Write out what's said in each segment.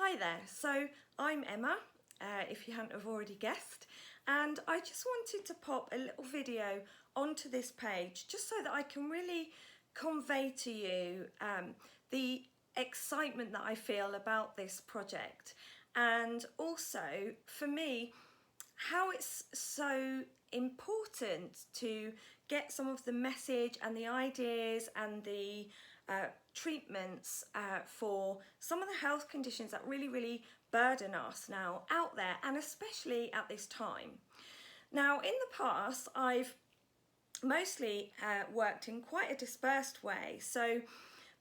Hi there, so I'm Emma, if you hadn't have already guessed, and I just wanted to pop a little video onto this page just so that I can really convey to you the excitement that I feel about this project, and also for me how it's so important to get some of the message and the ideas and the treatments for some of the health conditions that really burden us now out there, and especially at this time. Now, in the past, I've mostly worked in quite a dispersed way, so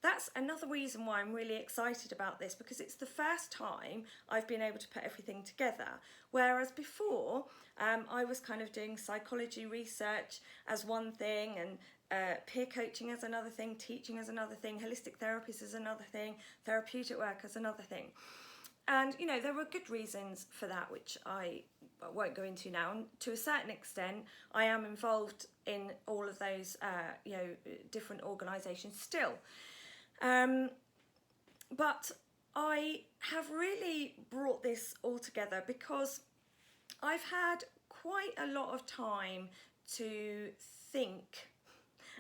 that's another reason why I'm really excited about this, because it's the first time I've been able to put everything together. Whereas before, I was kind of doing psychology research as one thing, and peer coaching as another thing, teaching as another thing, holistic therapies as another thing, therapeutic work as another thing. And, you know, there were good reasons for that, which I won't go into now. And to a certain extent, I am involved in all of those, different organisations still. But I have really brought this all together because I've had quite a lot of time to think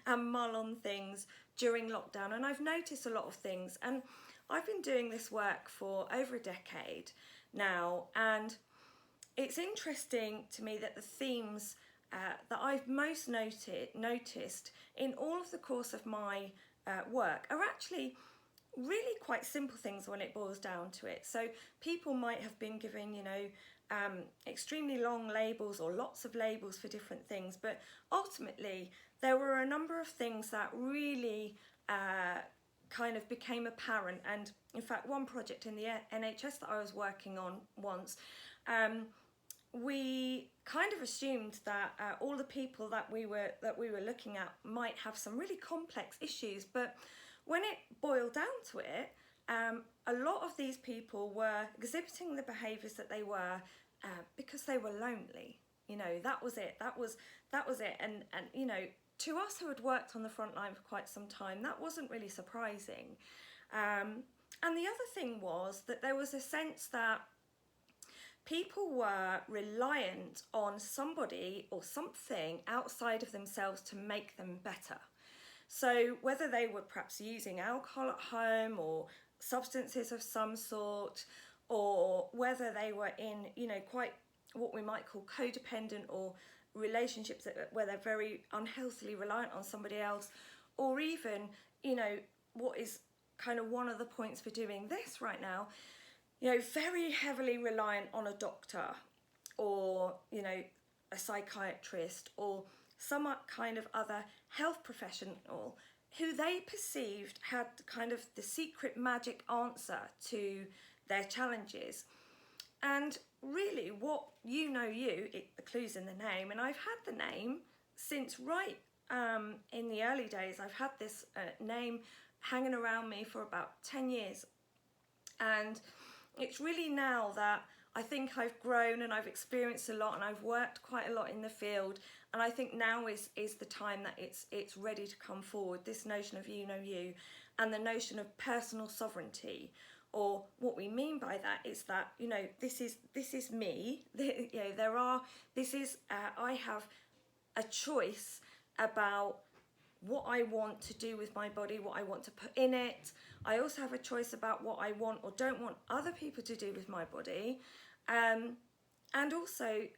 and mull on things during lockdown, and I've noticed a lot of things, and I've been doing this work for over a decade now, and it's interesting to me that the themes that I've most noticed in all of the course of my work are actually really quite simple things when it boils down to it. So people might have been given, extremely long labels or lots of labels for different things, but ultimately there were a number of things that really kind of became apparent. And in fact, one project in the NHS that I was working on once, we kind of assumed that all the people that we were looking at might have some really complex issues, but when it boiled down to it, a lot of these people were exhibiting the behaviours that they were because they were lonely. You know, that was it. That was it. And you know, to us who had worked on the front line for quite some time, that wasn't really surprising. And the other thing was that there was a sense that people were reliant on somebody or something outside of themselves to make them better. So whether they were perhaps using alcohol at home or substances of some sort, or whether they were in, quite what we might call codependent or relationships where they're very unhealthily reliant on somebody else, or even, what is kind of one of the points for doing this right now, very heavily reliant on a doctor or, a psychiatrist or some kind of other health professional who they perceived had kind of the secret magic answer to their challenges. And really what the clue's in the name, and I've had the name since right in the early days. I've had this name hanging around me for about 10 years, and it's really now that I think I've grown and I've experienced a lot and I've worked quite a lot in the field, and I think now is the time that it's ready to come forward, this notion of you and the notion of personal sovereignty. Or what we mean by that is that, this is me. I have a choice about what I want to do with my body, what I want to put in it. I also have a choice about what I want or don't want other people to do with my body. And also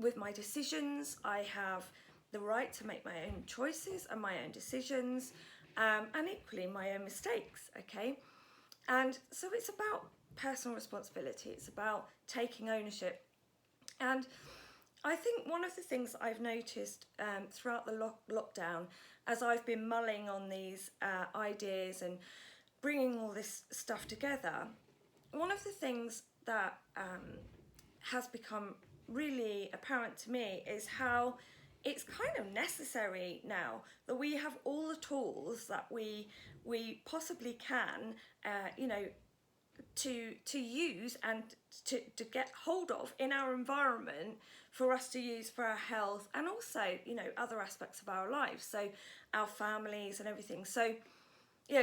with my decisions, I have the right to make my own choices and my own decisions, and equally my own mistakes, okay? And so it's about personal responsibility, it's about taking ownership. And I think one of the things that I've noticed throughout the lockdown, as I've been mulling on these ideas and bringing all this stuff together, one of the things that has become really apparent to me is how it's kind of necessary now that we have all the tools that we possibly can, to use and to get hold of in our environment for us to use for our health, and also, other aspects of our lives, so our families and everything. So,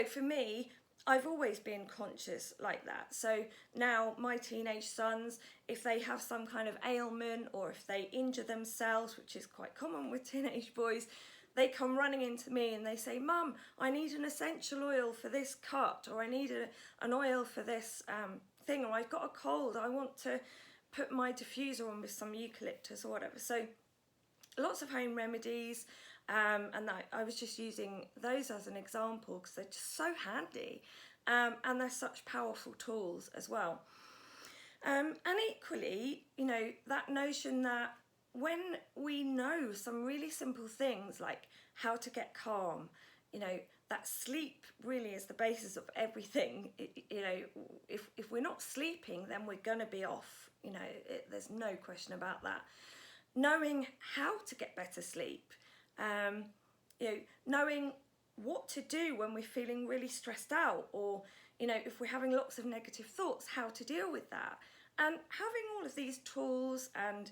for me, I've always been conscious like that. So now my teenage sons, if they have some kind of ailment or if they injure themselves, which is quite common with teenage boys, they come running into me and they say, Mum, I need an essential oil for this cut, or I need an oil for this thing, or I've got a cold, I want to put my diffuser on with some eucalyptus or whatever. So lots of home remedies, and I was just using those as an example because they're just so handy, and they're such powerful tools as well. And equally, you know, that notion that when we know some really simple things like how to get calm, you know, that sleep really is the basis of everything. You know, if we're not sleeping, then we're going to be off. You know, there's no question about that. Knowing how to get better sleep, you know, knowing what to do when we're feeling really stressed out, or, you know, if we're having lots of negative thoughts, how to deal with that. And having all of these tools and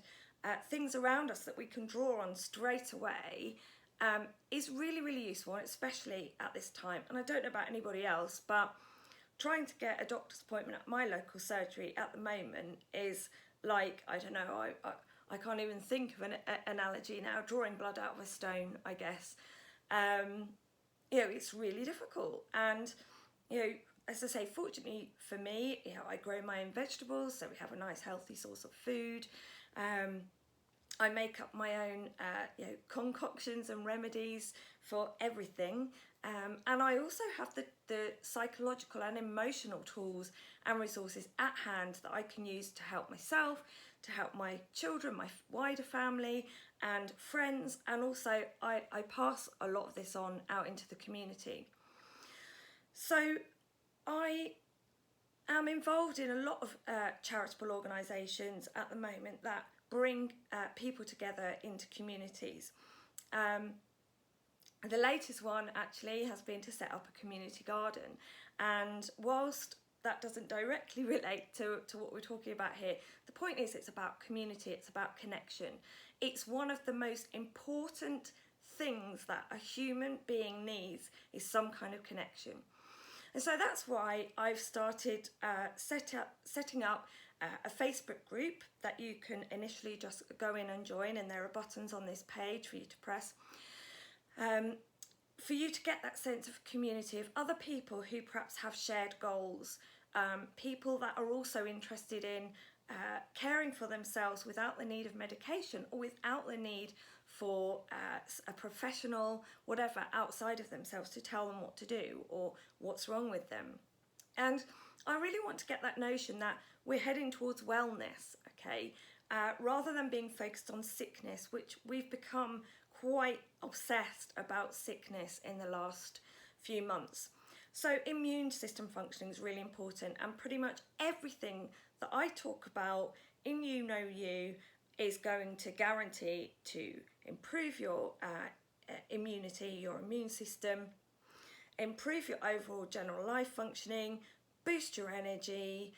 things around us that we can draw on straight away is really, really useful, especially at this time. And I don't know about anybody else, but trying to get a doctor's appointment at my local surgery at the moment is like, I don't know, I can't even think of an analogy now, drawing blood out of a stone, I guess. You know, it's really difficult. And, you know, as I say, fortunately for me, you know, I grow my own vegetables, so we have a nice healthy source of food. I make up my own, you know, concoctions and remedies for everything. And I also have the psychological and emotional tools and resources at hand that I can use to help myself, to help my children, my wider family and friends. And also I pass a lot of this on out into the community. So I am involved in a lot of charitable organisations at the moment that bring people together into communities. The latest one actually has been to set up a community garden, and whilst that doesn't directly relate to what we're talking about here, the point is it's about community, it's about connection. It's one of the most important things that a human being needs is some kind of connection. And so that's why I've started setting up a Facebook group that you can initially just go in and join, and there are buttons on this page for you to press. For you to get that sense of community of other people who perhaps have shared goals, people that are also interested in caring for themselves without the need of medication or without the need for a professional, whatever, outside of themselves to tell them what to do or what's wrong with them. And I really want to get that notion that we're heading towards wellness, okay, rather than being focused on sickness, which we've become quite obsessed about sickness in the last few months. So immune system functioning is really important, and pretty much everything that I talk about in You Know You is going to guarantee to improve your immunity, your immune system, improve your overall general life functioning, boost your energy,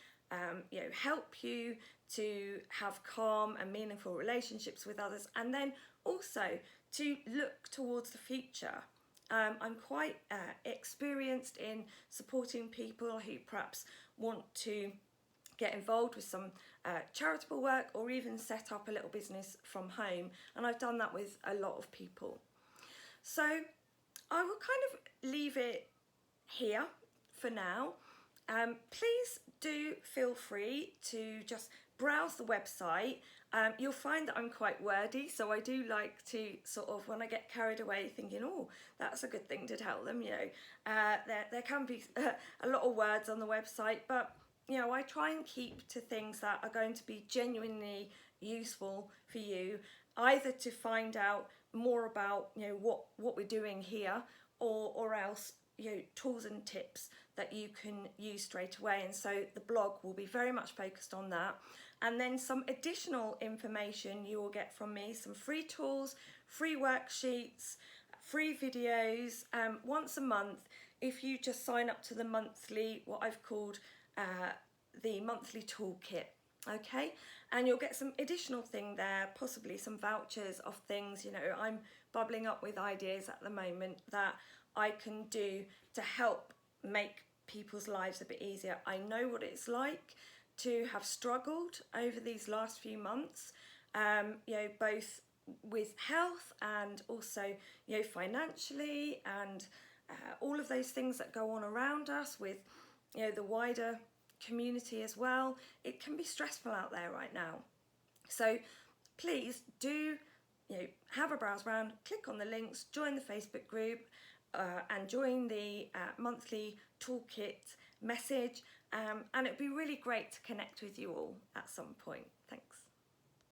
you know, help you to have calm and meaningful relationships with others, and then also to look towards the future. I'm quite experienced in supporting people who perhaps want to get involved with some charitable work or even set up a little business from home, and I've done that with a lot of people. So I will kind of leave it here for now. Please do feel free to just browse the website. You'll find that I'm quite wordy, so I do like to sort of, when I get carried away thinking, oh, that's a good thing to tell them, you know, there can be a lot of words on the website, but, you know, I try and keep to things that are going to be genuinely useful for you, either to find out more about, you know, what we're doing here, or else, you know, tools and tips that you can use straight away. And so the blog will be very much focused on that. And then some additional information you will get from me, some free tools, free worksheets, free videos, once a month, if you just sign up to the monthly, what I've called the monthly toolkit. Okay, and you'll get some additional thing there, possibly some vouchers of things. You know, I'm bubbling up with ideas at the moment that I can do to help make people's lives a bit easier. I know what it's like to have struggled over these last few months, both with health and also, financially, and all of those things that go on around us with, the wider community as well. It can be stressful out there right now. So please do, have a browse around, click on the links, join the Facebook group, and join the monthly toolkit message. And it'd be really great to connect with you all at some point. Thanks.